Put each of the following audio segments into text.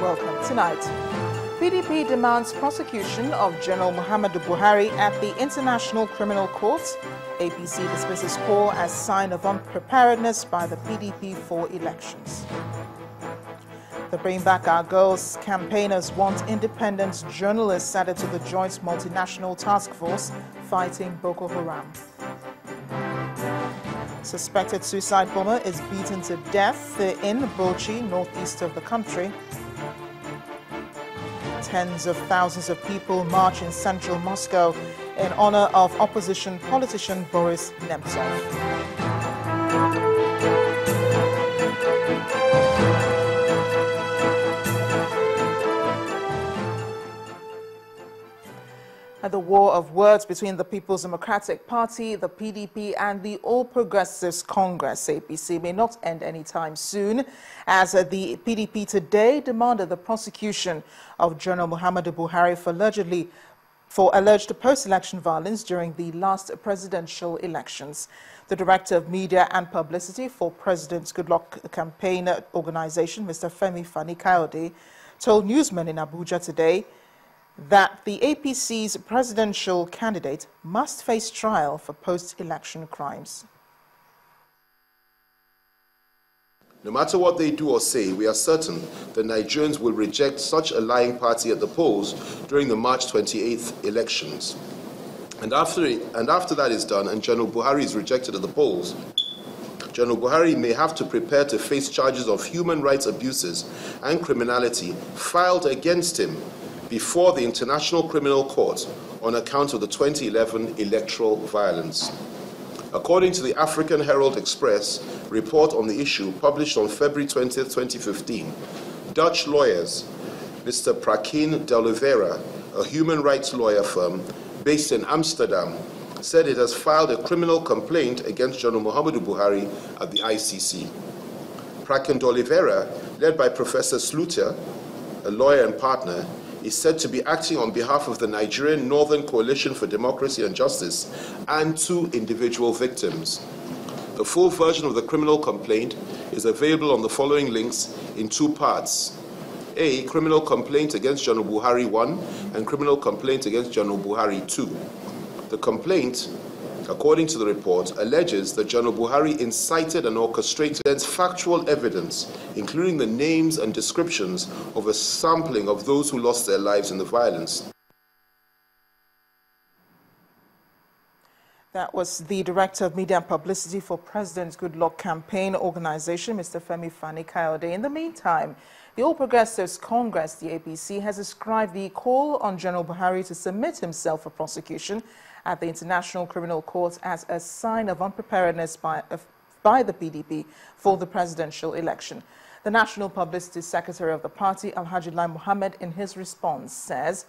welcome. Tonight, PDP demands prosecution of General Muhammadu Buhari at the International Criminal Court. APC dismisses call as sign of unpreparedness by the PDP for elections. The Bring Back Our Girls campaigners want independent journalists added to the joint multinational task force fighting Boko Haram. Suspected suicide bomber is beaten to death in Bauchi, northeast of the country. Tens of thousands of people march in central Moscow in honor of opposition politician Boris Nemtsov. The war of words between the People's Democratic Party, the PDP and the All Progressives Congress, APC, may not end anytime soon, as the PDP today demanded the prosecution of General Muhammadu Buhari for alleged post-election violence during the last presidential elections. The Director of Media and Publicity for President Goodluck Campaign Organization, Mr. Femi Fani-Kayode, told newsmen in Abuja today that the APC's presidential candidate must face trial for post-election crimes. No matter what they do or say, we are certain that Nigerians will reject such a lying party at the polls during the March 28th elections. And after that is done and General Buhari is rejected at the polls, General Buhari may have to prepare to face charges of human rights abuses and criminality filed against him before the International Criminal Court on account of the 2011 electoral violence. According to the African Herald Express report on the issue published on February 20, 2015, Dutch lawyers, Mr. Prakin de Oliveira, a human rights lawyer firm based in Amsterdam, said it has filed a criminal complaint against General Muhammadu Buhari at the ICC. Prakin de Oliveira, led by Professor Sluter, a lawyer and partner, is said to be acting on behalf of the Nigerian Northern Coalition for Democracy and Justice and 2 individual victims. The full version of the criminal complaint is available on the following links in 2 parts. A, criminal complaint against General Buhari 1 and criminal complaint against General Buhari 2. The complaint, according to the report, alleges that General Buhari incited and orchestrated factual evidence, including the names and descriptions of a sampling of those who lost their lives in the violence. That was the Director of Media and Publicity for President Goodluck Campaign Organization, Mr. Femi Fani-Kayode. In the meantime, the All Progressives Congress, the APC, has described the call on General Buhari to submit himself for prosecution at the International Criminal Court as a sign of unpreparedness by the PDP for the presidential election. The National Publicity Secretary of the party, Alhaji Lai Mohammed, in his response says,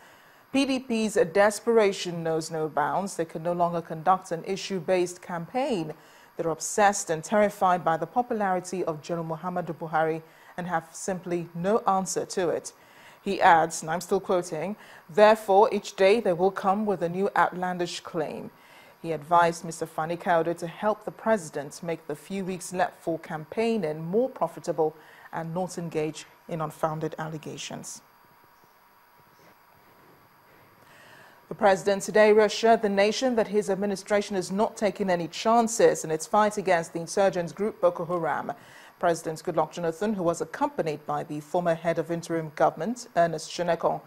PDP's desperation knows no bounds. They can no longer conduct an issue-based campaign. They're obsessed and terrified by the popularity of General Muhammadu Buhari and have simply no answer to it. He adds, and I'm still quoting, therefore, each day they will come with a new outlandish claim. He advised Mr. Fani-Kayode to help the president make the few weeks left for campaigning more profitable and not engage in unfounded allegations. The president today reassured the nation that his administration is not taking any chances in its fight against the insurgents group Boko Haram. President Goodluck Jonathan, who was accompanied by the former head of interim government, Ernest Shenekon,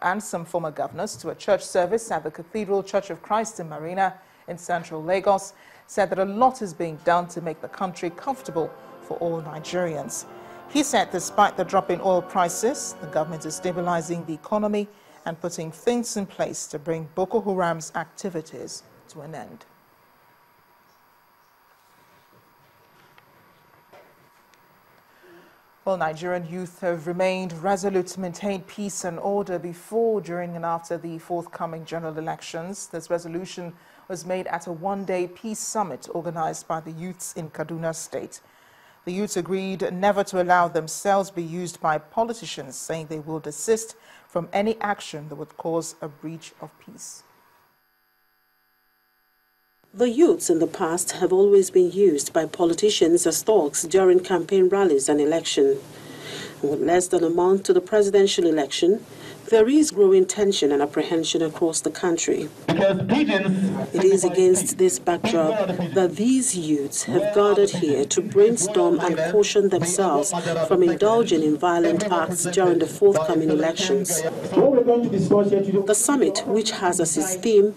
and some former governors to a church service at the Cathedral Church of Christ in Marina in central Lagos, said that a lot is being done to make the country comfortable for all Nigerians. He said despite the drop in oil prices, the government is stabilizing the economy and putting things in place to bring Boko Haram's activities to an end. Well, Nigerian youth have remained resolute to maintain peace and order before, during and after the forthcoming general elections. This resolution was made at a one-day peace summit organized by the youths in Kaduna State. The youths agreed never to allow themselves be used by politicians, saying they will desist from any action that would cause a breach of peace. The youths in the past have always been used by politicians as thugs during campaign rallies and election. With less than a month to the presidential election, there is growing tension and apprehension across the country. It is against this backdrop that these youths have gathered here to brainstorm and caution themselves from indulging in violent acts during the forthcoming elections. The summit, which has as its theme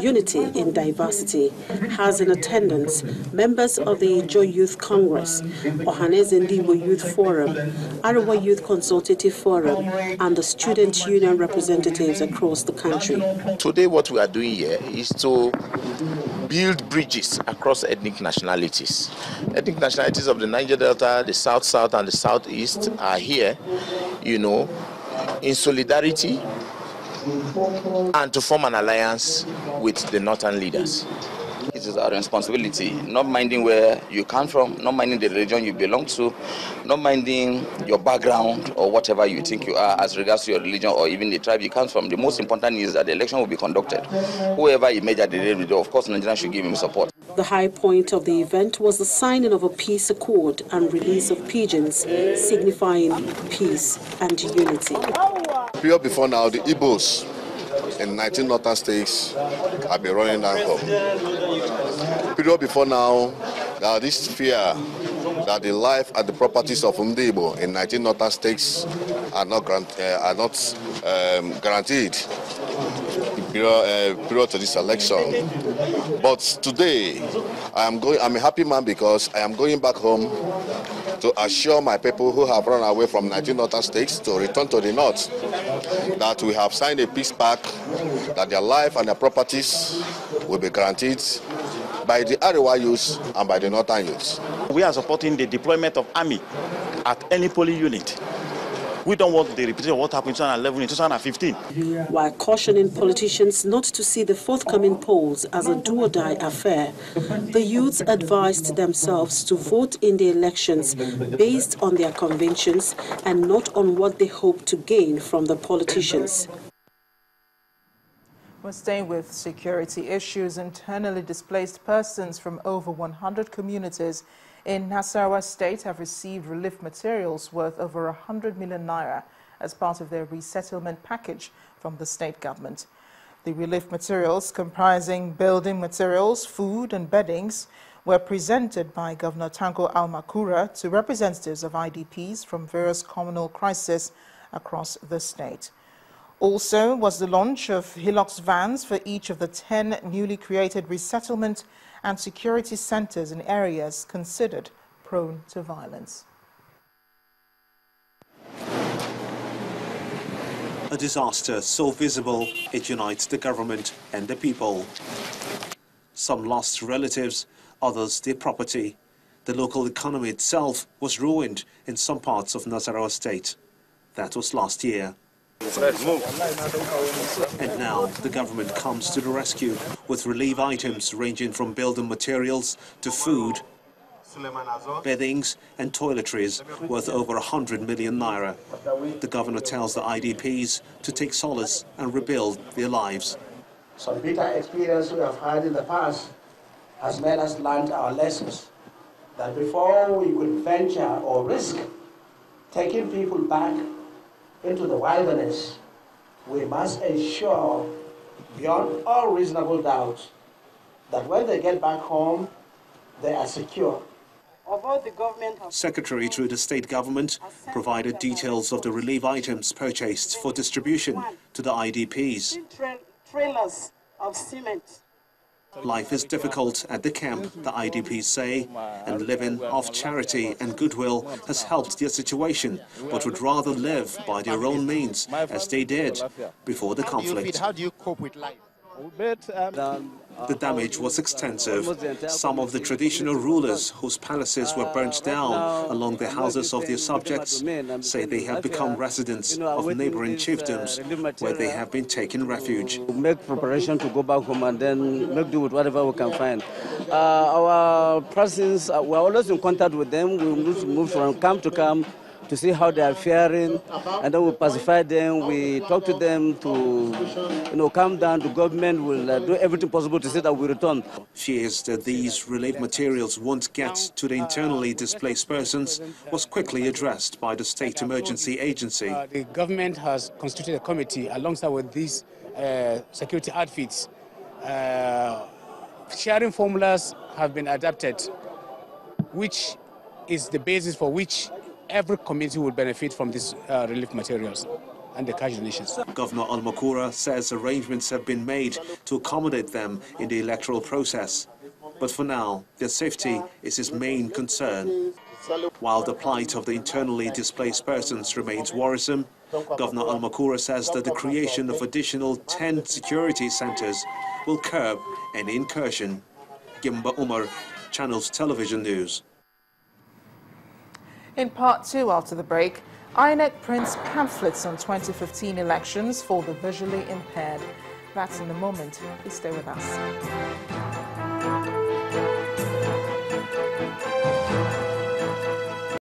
Unity in Diversity, has in attendance members of the Ijo Youth Congress, Ohaneze Ndibo Youth Forum, Arewa Youth Consultative Forum, and the Student Union representatives across the country. Today what we are doing here is to build bridges across ethnic nationalities. Ethnic nationalities of the Niger Delta, the South, and the Southeast are here, in solidarity and to form an alliance with the Northern leaders. It is our responsibility, not minding where you come from, not minding the religion you belong to, not minding your background or whatever you think you are as regards to your religion or even the tribe you come from. The most important is that the election will be conducted. Whoever emerges at the end of the day, of course, Nigerians should give him support. The high point of the event was the signing of a peace accord and release of pigeons, signifying peace and unity. Period before now, the Igbos in 19 northern states have been running down home. Period before now, there is this fear that the life and the properties of Ndibo in 19 northern states are not guaranteed period to this election. But today, I'm a happy man because I am going back home to assure my people who have run away from 19 northern states to return to the north that we have signed a peace pact, that their life and their properties will be guaranteed by the Arewa youths and by the northern youths. We are supporting the deployment of army at any polling unit. We don't want the repetition of what happened in 2011 and 2015. While cautioning politicians not to see the forthcoming polls as a do-or-die affair, the youths advised themselves to vote in the elections based on their convictions and not on what they hope to gain from the politicians. We're staying with security issues. Internally displaced persons from over 100 communities in Nasarawa State have received relief materials worth over 100 million naira as part of their resettlement package from the state government. The relief materials, comprising building materials, food and beddings, were presented by Governor Tanko Almakura to representatives of IDPs from various communal crises across the state. Also was the launch of Hilux vans for each of the 10 newly created resettlement and security centers in areas considered prone to violence. A disaster so visible it unites the government and the people. Some lost relatives, others their property. The local economy itself was ruined in some parts of Nasarawa State. That was last year. And now the government comes to the rescue with relief items ranging from building materials to food, beddings and toiletries worth over 100 million naira. The governor tells the IDPs to take solace and rebuild their lives. Some bitter experience we have had in the past has made us learn our lessons, that before we could venture or risk taking people back into the wilderness, we must ensure beyond all reasonable doubt that when they get back home, they are secure. Secretary through the state government provided details of the relief items purchased for distribution to the IDPs. Trailers of cement. Life is difficult at the camp, the IDPs say, and living off charity and goodwill has helped their situation, but would rather live by their own means, as they did before the conflict. How do you cope with life? The damage was extensive. Some of the traditional rulers whose palaces were burnt down along the houses of their subjects say they have become residents of neighboring chiefdoms where they have been taking refuge. We make preparation to go back home and then make do with whatever we can find. Our persons, we're always in contact with them. We move from camp to camp to to see how they are faring, and then we pacify them. We talk to them to, calm down. The government will do everything possible to see that we return. Fears that these relief materials won't get to the internally displaced persons was quickly addressed by the State Emergency Agency. The government has constituted a committee alongside with these security outfits. Sharing formulas have been adapted, which is the basis for which every community will benefit from these relief materials and the cash donations. Governor Al-Makura says arrangements have been made to accommodate them in the electoral process. But for now, their safety is his main concern. While the plight of the internally displaced persons remains worrisome, Governor Al-Makura says that the creation of additional 10 security centers will curb any incursion. Gimba Umar, Channels Television News. In part 2 after the break, INEC prints pamphlets on 2015 elections for the visually impaired. That's in a moment. Please stay with us.